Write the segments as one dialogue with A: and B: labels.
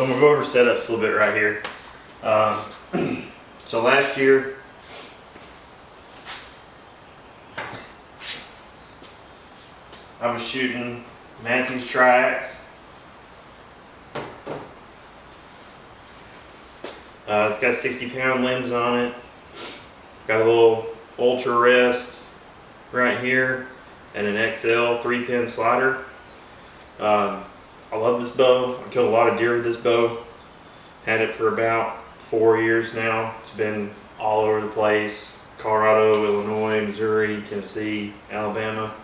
A: So I'm gonna go over setups a little bit right here. So last year, I was shooting Matthews Triax. It's got 60-pound limbs on it. Got a little ultra rest right here and an XL 3-pin slider. I love this bow. I killed a lot of deer with this bow. Had it for about 4 years now. It's been all over the place. Colorado, Illinois, Missouri, Tennessee, Alabama.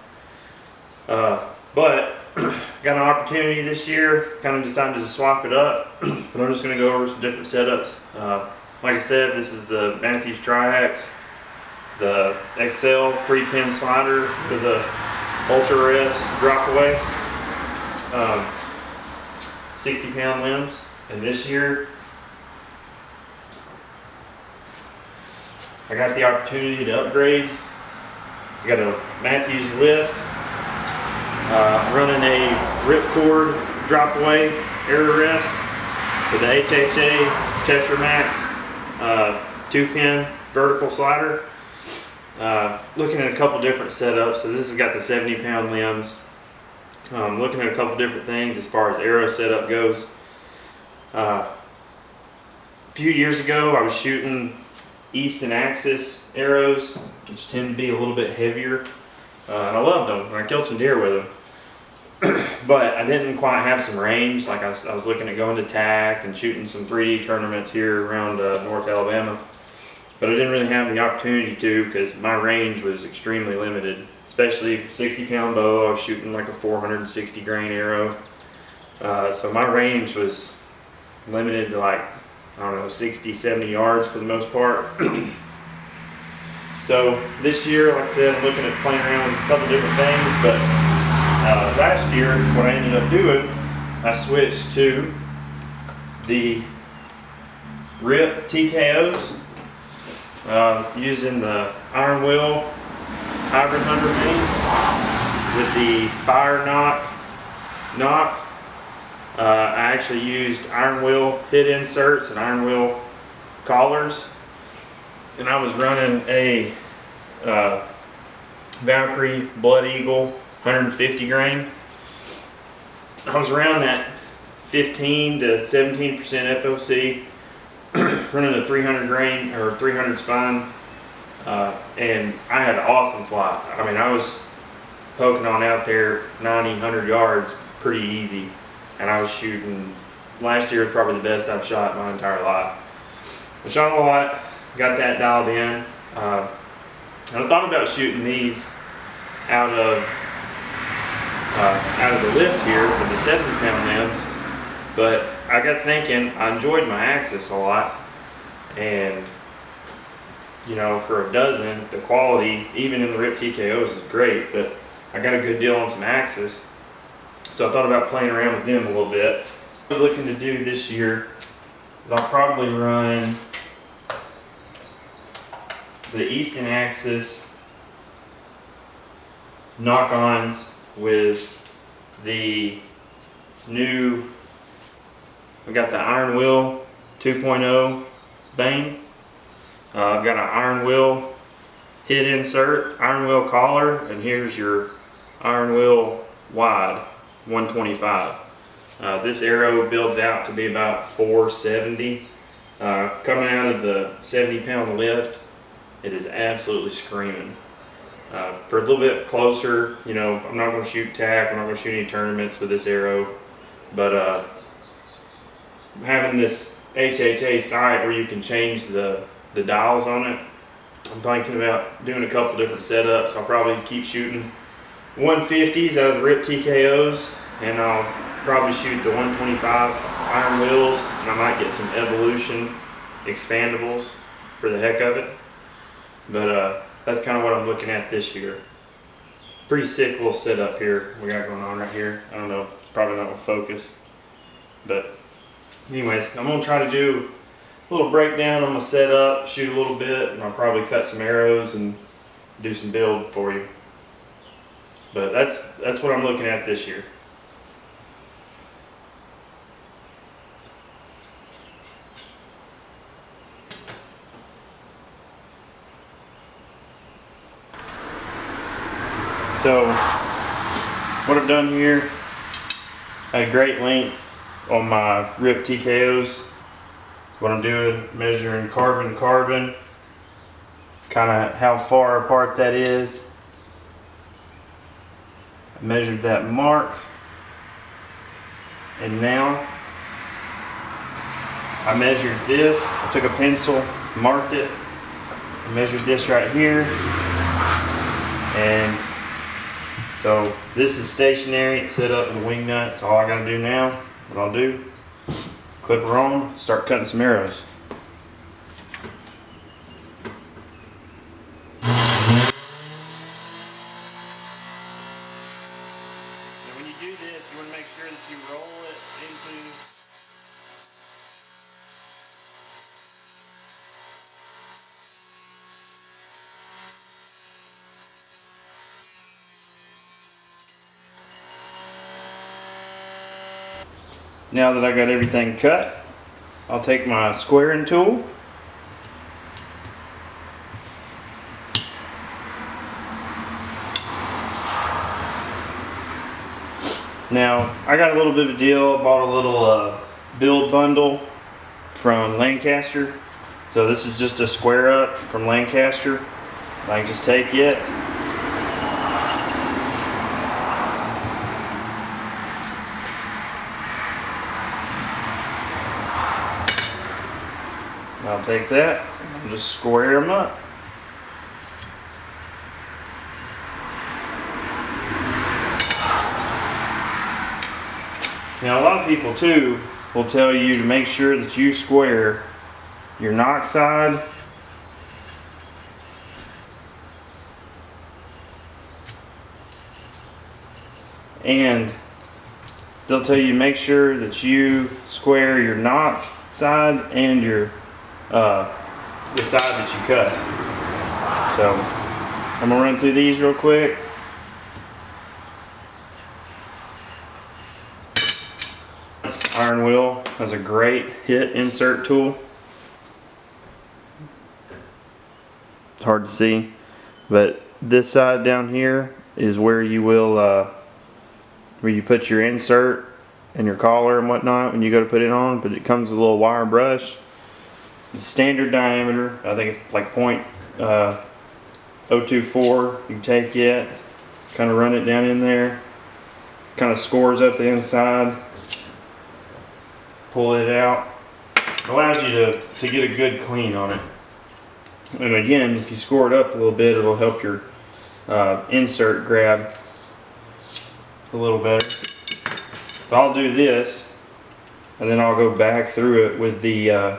A: But got an opportunity this year, kind of decided to swap it up. But I'm just going to go over some different setups. Like I said, this is the Matthews Triax, the XL 3-pin slider with a ultra rest drop away, 60-pound limbs. And this year, I got the opportunity to upgrade. I got a Matthews lift, running a ripcord drop away arrow rest with the HHA Tetra Max 2-pin vertical slider. Looking at a couple different setups. So this has got the 70-pound limbs. Looking at a couple different things as far as arrow setup goes. A few years ago, I was shooting Easton Axis arrows, which tend to be a little bit heavier. And I loved them. I killed some deer with them. But I didn't quite have some range. Like I was looking at going to TAC and shooting some 3D tournaments here around North Alabama. But I didn't really have the opportunity to because my range was extremely limited. Especially 60-pound bow, I was shooting like a 460 grain arrow. So my range was limited to like, I don't know, 60, 70 yards for the most part. So this year, like I said, I'm looking at playing around with a couple different things, but last year, what I ended up doing, I switched to the RIP TKOs, using the Iron Will Hybrid Hunter main with the Fire knock. I actually used Iron Will hit inserts and Iron Will collars, and I was running a Valkyrie Blood Eagle 150 grain. I was around that 15 to 17% FOC, running a 300 grain or 300 spine, and I had an awesome flight. I mean, I was poking on out there 90, 100 yards pretty easy, and I was shooting. Last year was probably the best I've shot my entire life. I shot a lot, got that dialed in, and I thought about shooting these out of the lift here with the 70-pound limbs, but I got thinking, I enjoyed my Axis a lot, and you know, for a dozen, the quality, even in the RIP TKOs, is great, but I got a good deal on some Axis, so I thought about playing around with them a little bit. What I'm looking to do this year, I'll probably run the Easton Axis knock-ons with the new, we got the Iron Will 2.0 Bang. I've got an Iron Will hit insert, Iron Will collar, and here's your Iron Will wide 125. This arrow builds out to be about 470. Coming out of the 70-pound lift, it is absolutely screaming. For a little bit closer, you know, I'm not going to shoot TAC, I'm not going to shoot any tournaments with this arrow, but having this HHA sight where you can change the dials on it, I'm thinking about doing a couple different setups. I'll probably keep shooting 150s out of the RIP TKOs, and I'll probably shoot the 125 Iron Wills, and I might get some Evolution expandables for the heck of it. But that's kind of what I'm looking at this year. Pretty sick little setup here we got going on right here. I don't know, it's probably not going to focus. But anyways, I'm going to try to do a little breakdown on my setup, shoot a little bit, and I'll probably cut some arrows and do some build for you. But that's what I'm looking at this year. So what I've done here, at great length on my Rip TKOs. What I'm doing, measuring carbon to carbon, kind of how far apart that is. I measured that mark, and now I measured this. I took a pencil, marked it, I measured this right here, and so this is stationary. It's set up with a wing nut. So all I got to do now, what I'll do, clip her on, start cutting some arrows. Now when you do this, you want to make sure that you roll it into Now that I got everything cut, I'll take my squaring tool. Now, I got a little bit of a deal. I bought a little build bundle from Lancaster. So this is just a square up from Lancaster. I can just take it. I'll take that and just square them up. Now a lot of people too will tell you to make sure that you square your knock side and they'll tell you to make sure that you square your knock side and your the side that you cut. So I'm gonna run through these real quick. Iron wheel has a great hit insert tool. It's hard to see, but this side down here is where you will where you put your insert and your collar and whatnot when you go to put it on. But it comes with a little wire brush. It's standard diameter. I think it's like .024. You can take it, kind of run it down in there, kind of scores up the inside, pull it out. It allows you to get a good clean on it. And again, if you score it up a little bit, it'll help your insert grab a little better. But I'll do this, and then I'll go back through it with the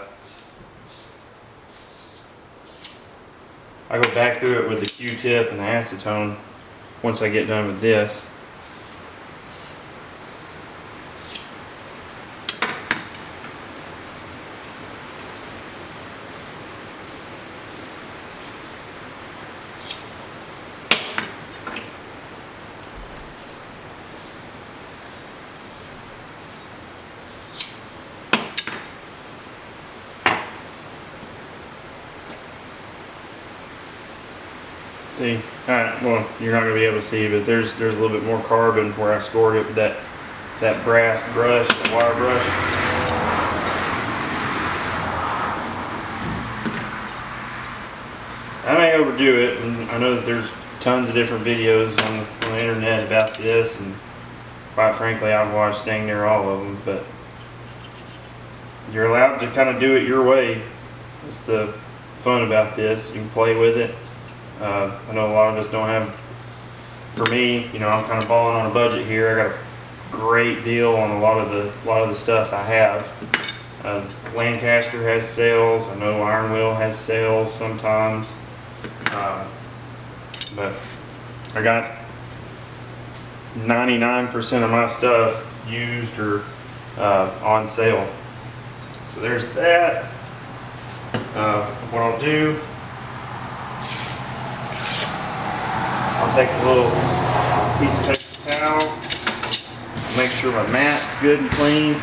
A: Q-tip and the acetone once I get done with this. See, alright, well, you're not going to be able to see, but there's a little bit more carbon where I scored it with that brass brush, that wire brush. I may overdo it, and I know that there's tons of different videos on the internet about this, and quite frankly, I've watched dang near all of them, but you're allowed to kind of do it your way. That's the fun about this. You can play with it. I know a lot of us don't have, for me, you know, I'm kind of balling on a budget here. I got a great deal on a lot of the stuff I have. Lancaster has sales. I know Iron Wheel has sales sometimes. But I got 99% of my stuff used or on sale. So there's that. What I'll do, I'll take a little piece of paper towel, make sure my mat's good and clean.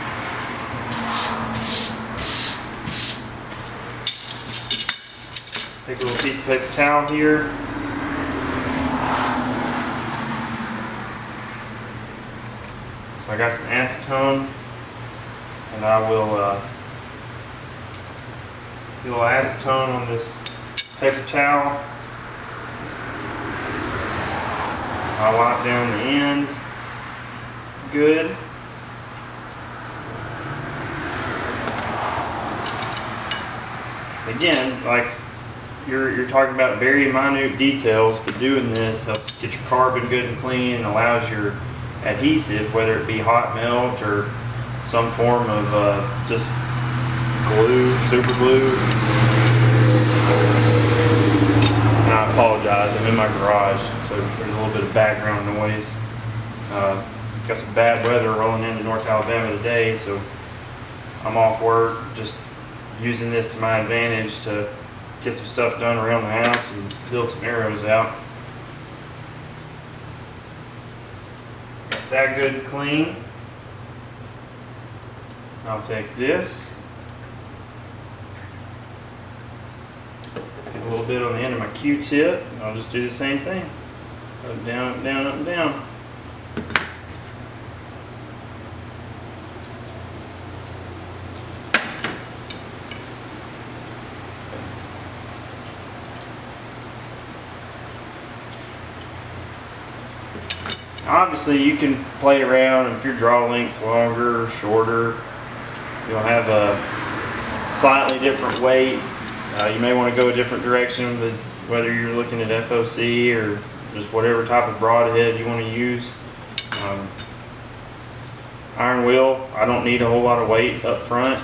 A: Take a little piece of paper towel here. So I got some acetone, and I will get a little acetone on this paper towel. I'll wipe down the end good. Again, like you're talking about very minute details, but doing this helps get your carbon good and clean and allows your adhesive, whether it be hot melt or some form of just glue, super glue. And I apologize, I'm in my garage, so there's a little bit of background noise. Got some bad weather rolling into North Alabama today, so I'm off work, just using this to my advantage to get some stuff done around the house and build some arrows out. Got that good and clean. I'll take this, get a little bit on the end of my Q-tip, and I'll just do the same thing. Up, down, up, down, up, and down. Obviously, you can play around if your draw length's longer or shorter. You'll have a slightly different weight. You may want to go a different direction with whether you're looking at FOC or just whatever type of broadhead you want to use. Iron wheel, I don't need a whole lot of weight up front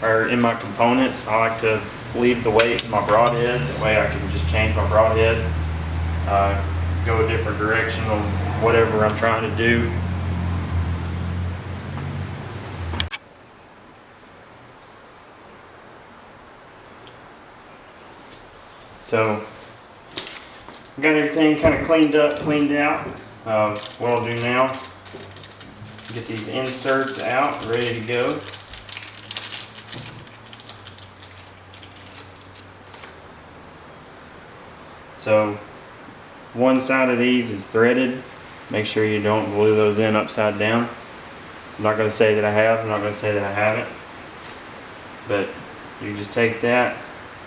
A: or in my components. I like to leave the weight in my broadhead. That way I can just change my broadhead, go a different direction on whatever I'm trying to do. So, got everything kind of cleaned up, cleaned out. What I'll do now, get these inserts out, ready to go. So, one side of these is threaded. Make sure you don't glue those in upside down. I'm not going to say that I have, I'm not going to say that I haven't. But you just take that,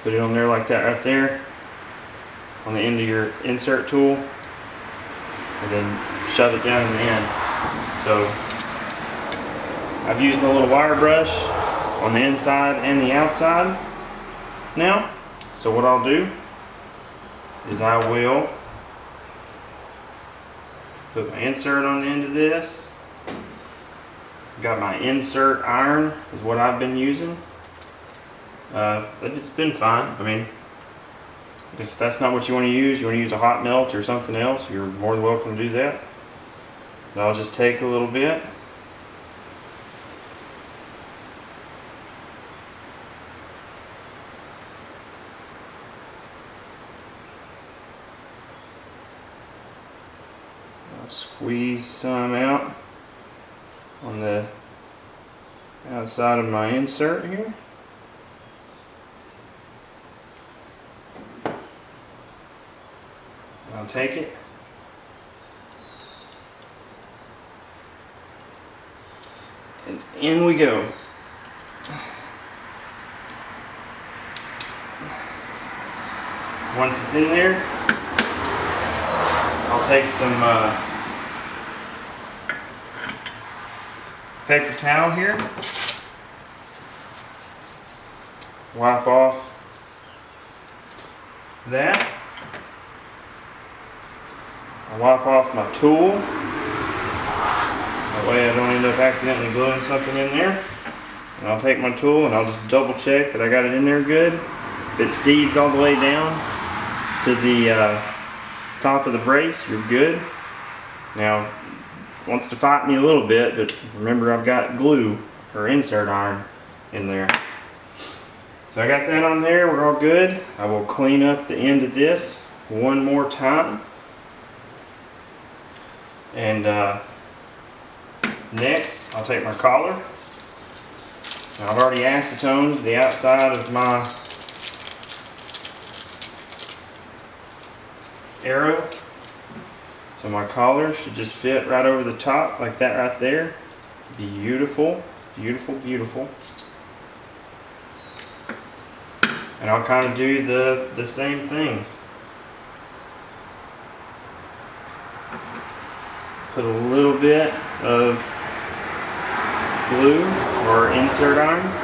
A: put it on there like that right there, on the end of your insert tool, and then shove it down in the end. So I've used my little wire brush on the inside and the outside now. So what I'll do is I will put my insert on the end of this. Got my insert iron is what I've been using. But it's been fine. I mean, if that's not what you want to use a hot melt or something else, you're more than welcome to do that. But I'll just take a little bit. I'll squeeze some out on the outside of my insert here. I'll take it and in we go. Once it's in there, I'll take some paper towel here, wipe off that. I'll wipe off my tool. That way I don't end up accidentally gluing something in there. And I'll take my tool and I'll just double check that I got it in there good. If it seeds all the way down to the top of the brace, you're good. Now, it wants to fight me a little bit, but remember I've got glue or insert iron in there. So I got that on there, we're all good. I will clean up the end of this one more time. And next, I'll take my collar. Now, I've already acetoned the outside of my arrow. So my collar should just fit right over the top like that right there. Beautiful, beautiful, beautiful. And I'll kind of do the same thing. Put a little bit of glue or insert iron.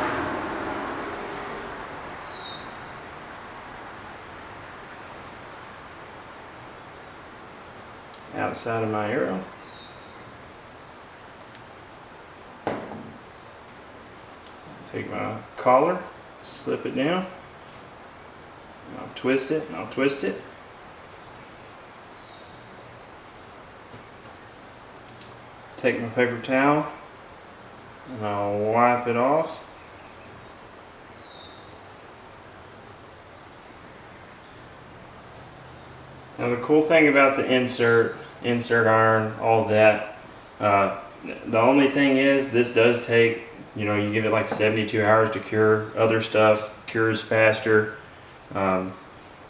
A: Outside of my arrow. Take my collar, slip it down. I'll twist it and I'll twist it. Take my paper towel and I'll wipe it off. Now the cool thing about the insert iron, all that, the only thing is this does take, you know, you give it like 72 hours to cure. Other stuff cures faster. But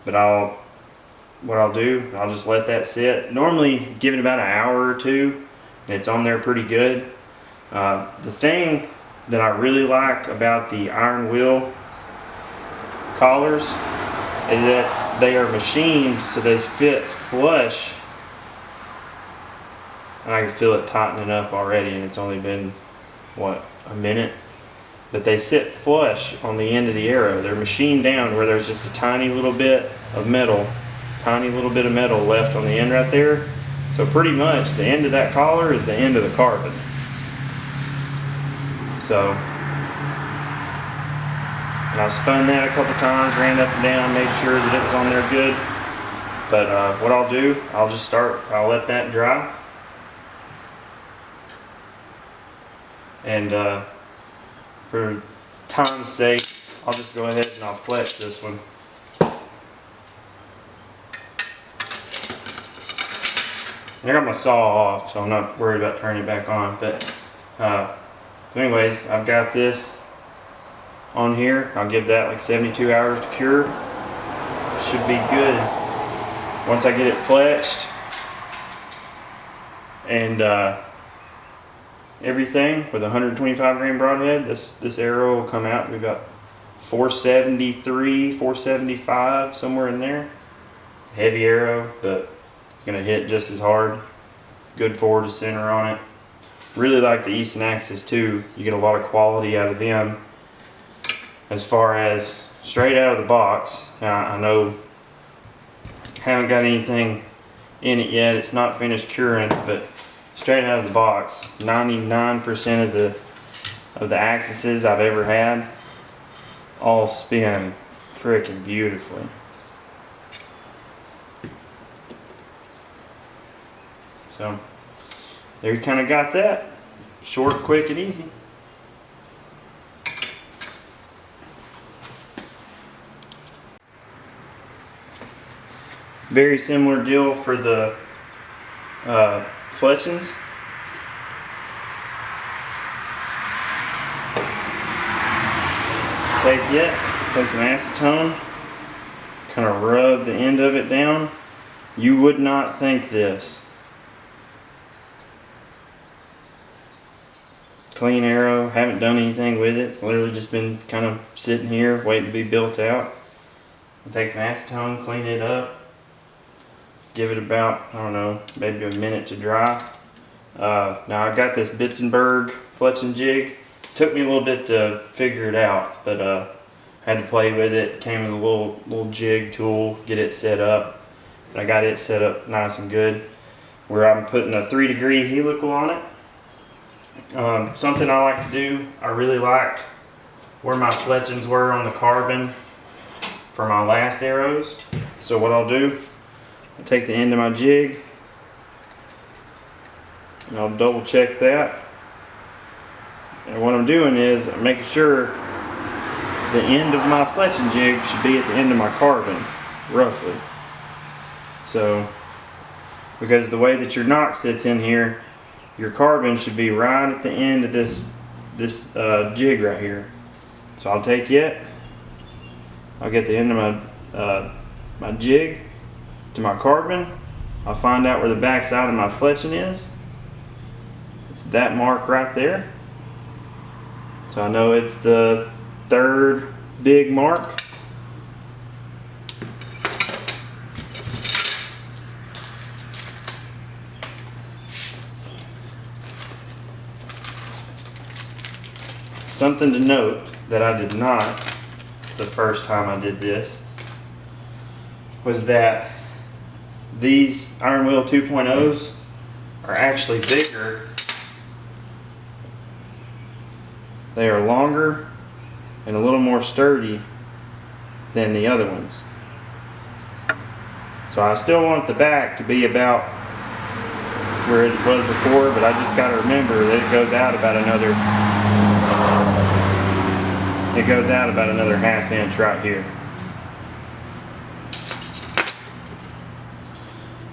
A: what I'll do, I'll just let that sit. Normally give it about an hour or two and it's on there pretty good. The thing that I really like about the iron wheel collars is that they are machined so they fit flush. And I can feel it tightening up already, and it's only been, what, a minute? But they sit flush on the end of the arrow. They're machined down where there's just a tiny little bit of metal left on the end right there. So pretty much the end of that collar is the end of the carbon. So, and I spun that a couple times, ran up and down, made sure that it was on there good. But what I'll do, I'll let that dry. And for time's sake, I'll just go ahead and I'll flex this one. I got my saw off, so I'm not worried about turning it back on. But so anyways, I've got this on here. I'll give that like 72 hours to cure. Should be good. Once I get it flexed and everything with a 125 grain broadhead, this arrow will come out to be about 473, 475, somewhere in there. It's a heavy arrow, but it's going to hit just as hard. Good forward to center on it. Really like the Easton Axis too. You get a lot of quality out of them. As far as straight out of the box, now I know haven't got anything in it yet. It's not finished curing, but straight out of the box, 99% of the axes I've ever had all spin freaking beautifully. So there you kind of got that. Short, quick, and easy. Very similar deal for the fletchings. Take some acetone, kind of rub the end of it down. You would not think this. Clean arrow, haven't done anything with it. Literally just been kind of sitting here waiting to be built out. I'll take some acetone, clean it up. Give it about, I don't know, maybe a minute to dry. Now I've got this Bitzenberg fletching jig. Took me a little bit to figure it out, but had to play with it. Came with a little jig tool, get it set up. And I got it set up nice and good, where I'm putting a 3-degree helical on it. Something I like to do, I really liked where my fletchings were on the carbon for my last arrows. So what I'll do, I'll take the end of my jig and I'll double check that. And what I'm doing is I'm making sure the end of my fletching jig should be at the end of my carbon, roughly. So, because the way that your knock sits in here, your carbon should be right at the end of this jig right here. So I'll take it, I'll get the end of my jig to my carbon, I'll find out where the back side of my fletching is. It's that mark right there. So I know it's the third big mark. Something to note that I did not the first time I did this was that these Iron Wheel 2.0s are actually bigger. They are longer and a little more sturdy than the other ones. So I still want the back to be about where it was before, but I just got to remember that it goes out about another ½ inch right here.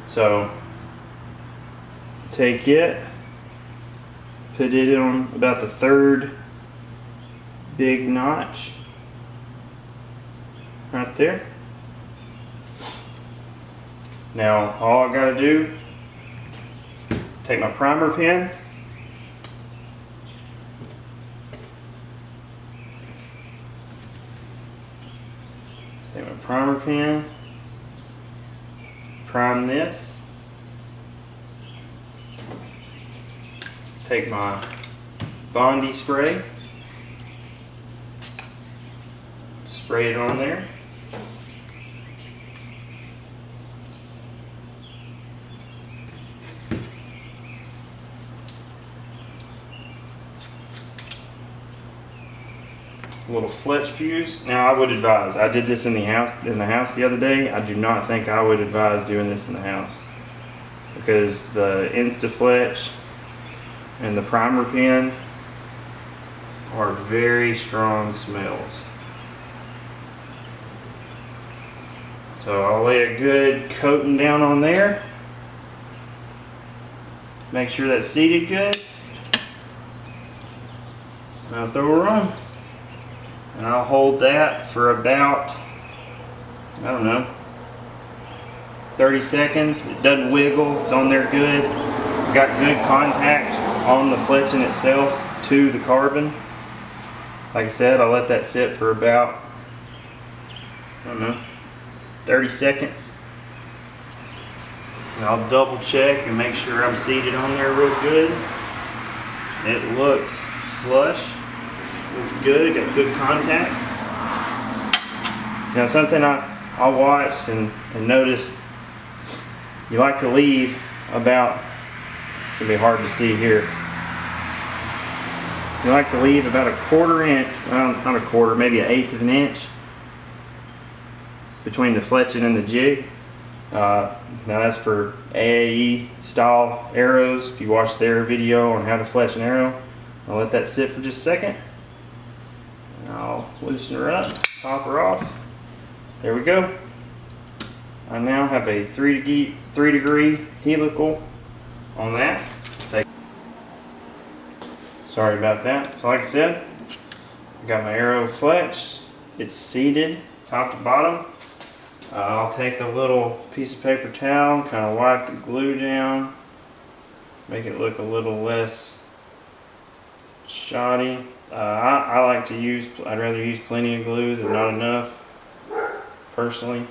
A: So take it, put it on about the third big notch right there. Now all I got to do, take my primer pen, prime this, take my Bondi spray, spray it on there. A little fletch fuse. Now I would advise, I did this in the house the other day. I do not think I would advise doing this in the house, because the Insta-Fletch and the primer pen are very strong smells. So I'll lay a good coating down on there. Make sure that's seated good. I'll throw her on. And I'll hold that for about, I don't know, 30 seconds. It doesn't wiggle, it's on there good. Got good contact on the fletching itself to the carbon. Like I said, I'll let that sit for about, I don't know, 30 seconds. And I'll double check and make sure I'm seated on there real good. It looks flush. Looks good, got good contact. Now something I watched and noticed, you like to leave about, it's going to be hard to see here, you like to leave about a quarter inch, well not a quarter, maybe 1/8 of an inch between the fletching and the jig. Now that's for AAE style arrows. If you watch their video on how to fletch an arrow, I'll let that sit for just a second. I'll loosen her up, pop her off. There we go. I now have a 3 degree helical on that. Sorry about that. So like I said, I got my arrow fletched. It's seated top to bottom. I'll take a little piece of paper towel, kind of wipe the glue down, make it look a little less shoddy. I like to use, I'd rather use plenty of glue than not enough, personally.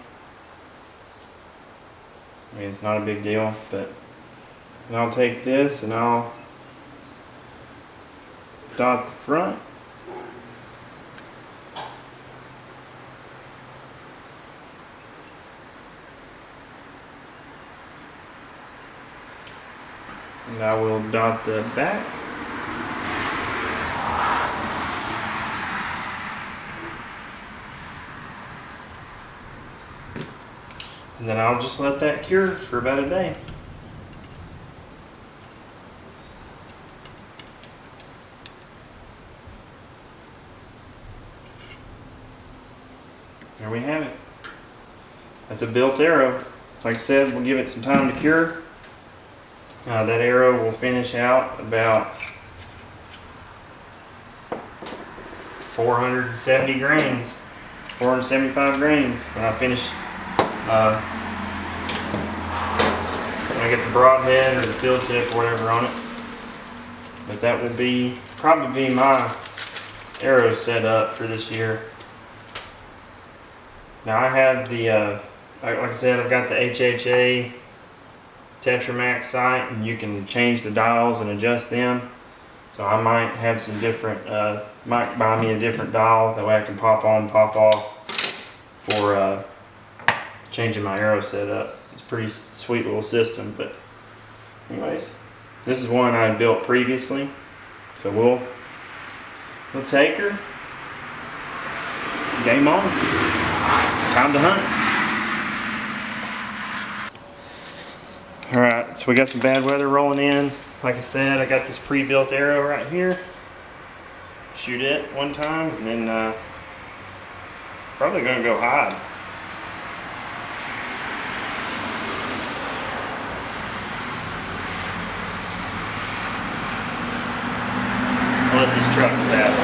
A: I mean, it's not a big deal, but and I'll take this and I'll dot the front. And I will dot the back. And then I'll just let that cure for about a day. There we have it. That's a built arrow. Like I said, we'll give it some time to cure. That arrow will finish out about 470 grains, 475 grains when I finish I get the broadhead or the field tip or whatever on it. But that will probably be my arrow setup for this year. Now I have the, like I said, I've got the HHA Tetramax sight, and you can change the dials and adjust them. So I might have some different, might buy me a different dial, that way I can pop on, pop off for changing my arrow setup. It's a pretty sweet little system, but anyways, this is one I built previously. So we'll take her. Game on. Time to hunt. Alright, so we got some bad weather rolling in. Like I said, I got this pre-built arrow right here. Shoot it one time, and then probably gonna go hide. I'll let these trucks pass.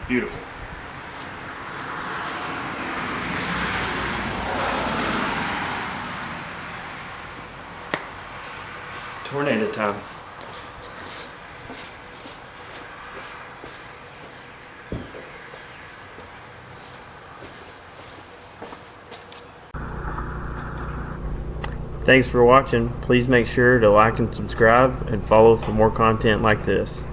A: Beautiful. Tornado time. Thanks for watching. Please make sure to like and subscribe and follow for more content like this.